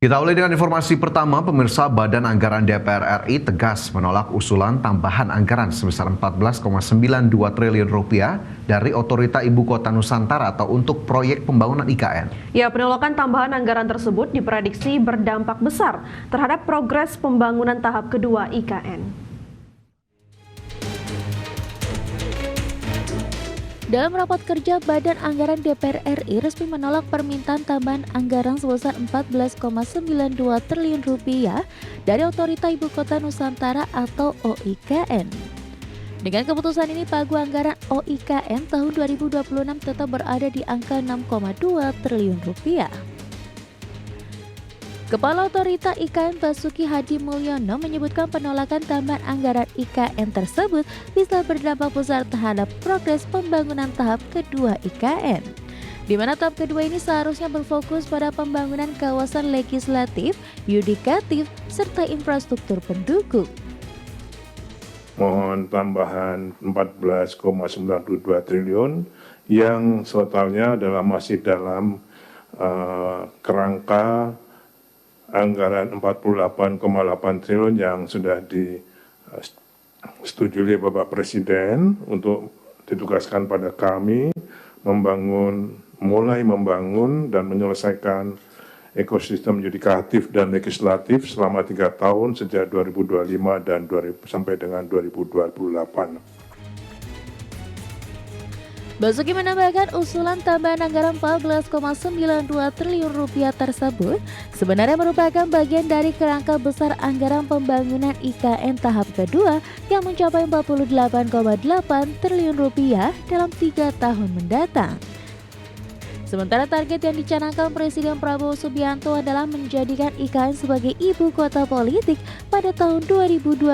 Kita awali dengan informasi pertama, pemirsa. Badan Anggaran DPR RI tegas menolak usulan tambahan anggaran sebesar 14,92 triliun rupiah dari Otorita Ibu Kota Nusantara atau untuk proyek pembangunan IKN. Ya, penolakan tambahan anggaran tersebut diprediksi berdampak besar terhadap progres pembangunan tahap kedua IKN. Dalam rapat kerja, Badan Anggaran DPR RI resmi menolak permintaan tambahan anggaran sebesar 14,92 triliun rupiah dari Otorita Ibu Kota Nusantara atau OIKN. Dengan keputusan ini, pagu anggaran OIKN tahun 2026 tetap berada di angka 6,2 triliun rupiah. Kepala Otorita IKN Basuki Hadi Mulyono menyebutkan penolakan tambahan anggaran IKN tersebut bisa berdampak besar terhadap progres pembangunan tahap kedua IKN, di mana tahap kedua ini seharusnya berfokus pada pembangunan kawasan legislatif, yudikatif, serta infrastruktur pendukung. Mohon tambahan 14,92 triliun yang totalnya adalah masih dalam kerangka anggaran 48,8 triliun yang sudah disetujui oleh Bapak Presiden untuk ditugaskan pada kami mulai membangun dan menyelesaikan ekosistem yudikatif dan legislatif selama 3 tahun sejak 2025 dan sampai dengan 2028. Basuki menambahkan usulan tambahan anggaran 14,92 triliun rupiah tersebut sebenarnya merupakan bagian dari kerangka besar anggaran pembangunan IKN tahap kedua yang mencapai 48,8 triliun rupiah dalam 3 tahun mendatang. Sementara target yang dicanangkan Presiden Prabowo Subianto adalah menjadikan IKN sebagai ibu kota politik pada tahun 2028.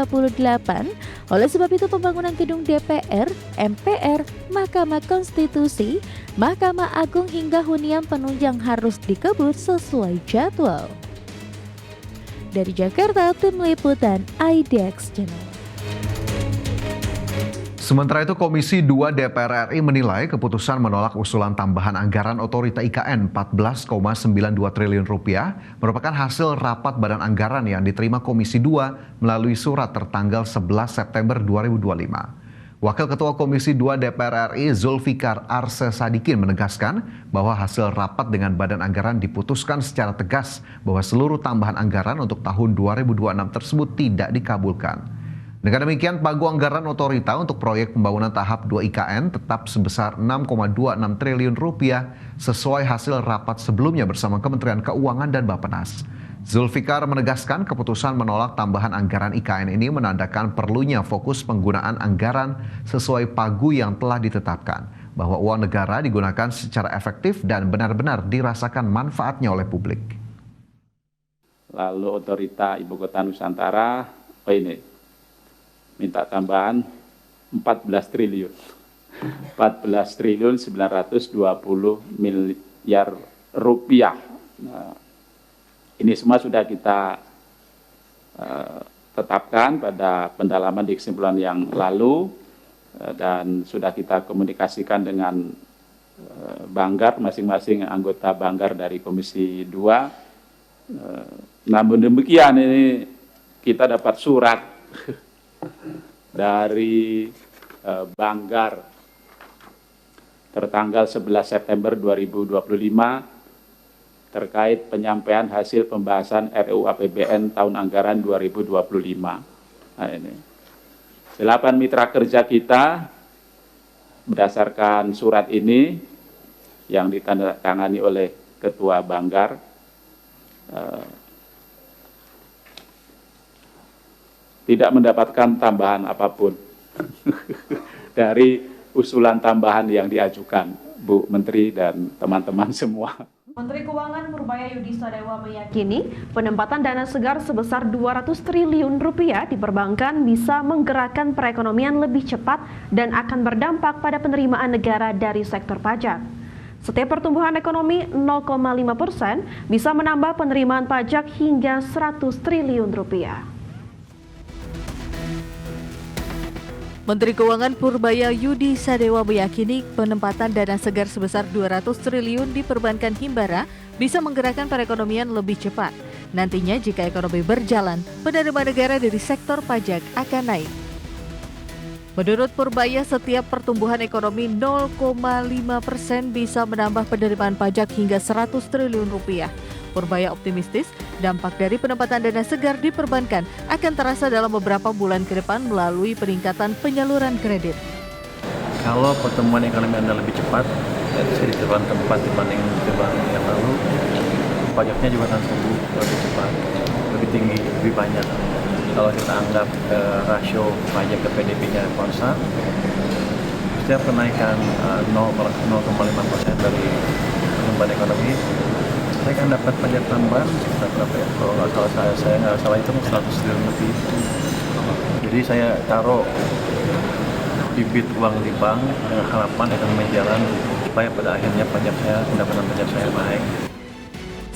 Oleh sebab itu, pembangunan gedung DPR, MPR, Mahkamah Konstitusi, Mahkamah Agung hingga hunian penunjang harus dikebut sesuai jadwal. Dari Jakarta, tim liputan IDX Channel. Sementara itu, Komisi 2 DPR RI menilai keputusan menolak usulan tambahan anggaran Otorita IKN 14,92 triliun rupiah merupakan hasil rapat badan anggaran yang diterima Komisi 2 melalui surat tertanggal 11 September 2025. Wakil Ketua Komisi 2 DPR RI Zulfikar Arse Sadikin menegaskan bahwa hasil rapat dengan badan anggaran diputuskan secara tegas bahwa seluruh tambahan anggaran untuk tahun 2026 tersebut tidak dikabulkan. Dengan demikian, pagu anggaran Otorita untuk proyek pembangunan tahap 2 IKN tetap sebesar 6,26 triliun rupiah sesuai hasil rapat sebelumnya bersama Kementerian Keuangan dan Bappenas. Zulfikar menegaskan keputusan menolak tambahan anggaran IKN ini menandakan perlunya fokus penggunaan anggaran sesuai pagu yang telah ditetapkan, bahwa uang negara digunakan secara efektif dan benar-benar dirasakan manfaatnya oleh publik. Lalu Otorita Ibu Kota Nusantara, minta tambahan 14 triliun 920 miliar rupiah. Nah, ini semua sudah kita tetapkan pada pendalaman di kesimpulan yang lalu dan sudah kita komunikasikan dengan Banggar, masing-masing anggota Banggar dari Komisi 2. Namun demikian, ini kita dapat surat dari Banggar tertanggal 11 September 2025 terkait penyampaian hasil pembahasan RUU APBN tahun anggaran 2025. Nah, ini 8 mitra kerja kita berdasarkan surat ini yang ditandatangani oleh Ketua Banggar tidak mendapatkan tambahan apapun dari usulan tambahan yang diajukan Bu Menteri dan teman-teman semua. Menteri Keuangan Purbaya Yudhisadewa meyakini penempatan dana segar sebesar 200 triliun rupiah di perbankan bisa menggerakkan perekonomian lebih cepat dan akan berdampak pada penerimaan negara dari sektor pajak. Setiap pertumbuhan ekonomi 0,5% bisa menambah penerimaan pajak hingga 100 triliun rupiah. Menteri Keuangan Purbaya Yudi Sadewa meyakini penempatan dana segar sebesar 200 triliun di perbankan Himbara bisa menggerakkan perekonomian lebih cepat. Nantinya jika ekonomi berjalan, penerimaan negara dari sektor pajak akan naik. Menurut Purbaya, setiap pertumbuhan ekonomi 0,5% bisa menambah penerimaan pajak hingga 100 triliun rupiah. Purbaya optimistis dampak dari penempatan dana segar di perbankan akan terasa dalam beberapa bulan ke depan melalui peningkatan penyaluran kredit. Kalau pertumbuhan ekonomi Anda lebih cepat, di triwulan keempat dibanding triwulan yang lalu, pajaknya juga akan tumbuh lebih cepat, lebih tinggi, lebih banyak. Kalau kita anggap rasio pajak ke PDB-nya konstan, setiap kenaikan 0,5% dari pertumbuhan ekonomi, saya akan dapat pajak tambahan sekitar berapa ya? Kalau nggak salah saya nggak salah itu 100 triliun lebih. Jadi saya taruh bibit uang di bank dengan harapan akan menjalan supaya pada akhirnya pendapatan pajak saya naik.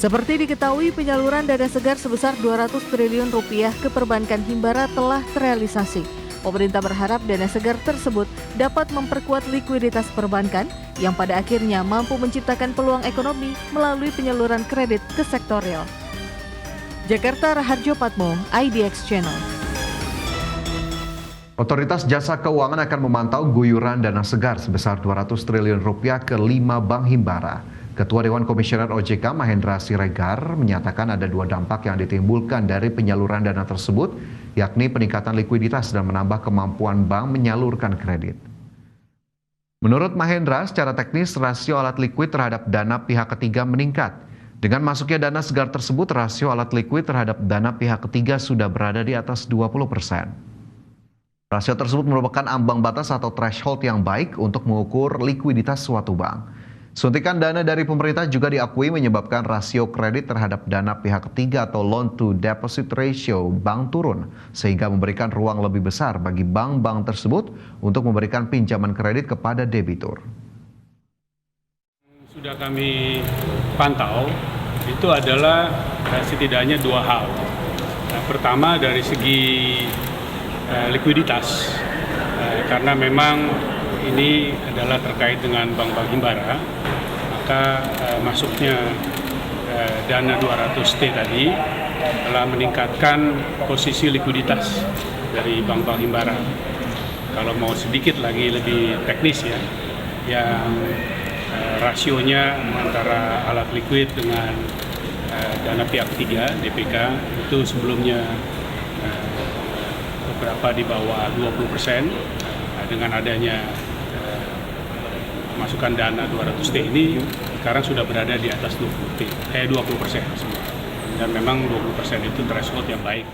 Seperti diketahui, penyaluran dana segar sebesar 200 triliun rupiah ke perbankan Himbara telah terrealisasi. Pemerintah berharap dana segar tersebut dapat memperkuat likuiditas perbankan yang pada akhirnya mampu menciptakan peluang ekonomi melalui penyaluran kredit ke sektor real. Jakarta, Raharjo Patmo, IDX Channel. Otoritas Jasa Keuangan akan memantau guyuran dana segar sebesar 200 triliun rupiah ke 5 bank Himbara. Ketua Dewan Komisioner OJK Mahendra Siregar menyatakan ada 2 dampak yang ditimbulkan dari penyaluran dana tersebut, yakni peningkatan likuiditas dan menambah kemampuan bank menyalurkan kredit. Menurut Mahendra, secara teknis rasio alat likuid terhadap dana pihak ketiga meningkat. Dengan masuknya dana segar tersebut, rasio alat likuid terhadap dana pihak ketiga sudah berada di atas 20%. Rasio tersebut merupakan ambang batas atau threshold yang baik untuk mengukur likuiditas suatu bank. Suntikan dana dari pemerintah juga diakui menyebabkan rasio kredit terhadap dana pihak ketiga atau loan to deposit ratio bank turun, sehingga memberikan ruang lebih besar bagi bank-bank tersebut untuk memberikan pinjaman kredit kepada debitur. Sudah kami pantau, itu adalah setidaknya 2 hal. Pertama dari segi likuiditas, karena memang ini adalah terkait dengan bank-bank Himbara, maka masuknya dana 200T tadi telah meningkatkan posisi likuiditas dari bank-bank Himbara. Kalau mau sedikit lagi lebih teknis ya, yang rasionya antara alat likuid dengan dana pihak ketiga, DPK, itu sebelumnya beberapa di bawah 20%. Dengan adanya masukan dana 200T ini sekarang sudah berada di atas 20%. Dan memang 20% itu threshold yang baik.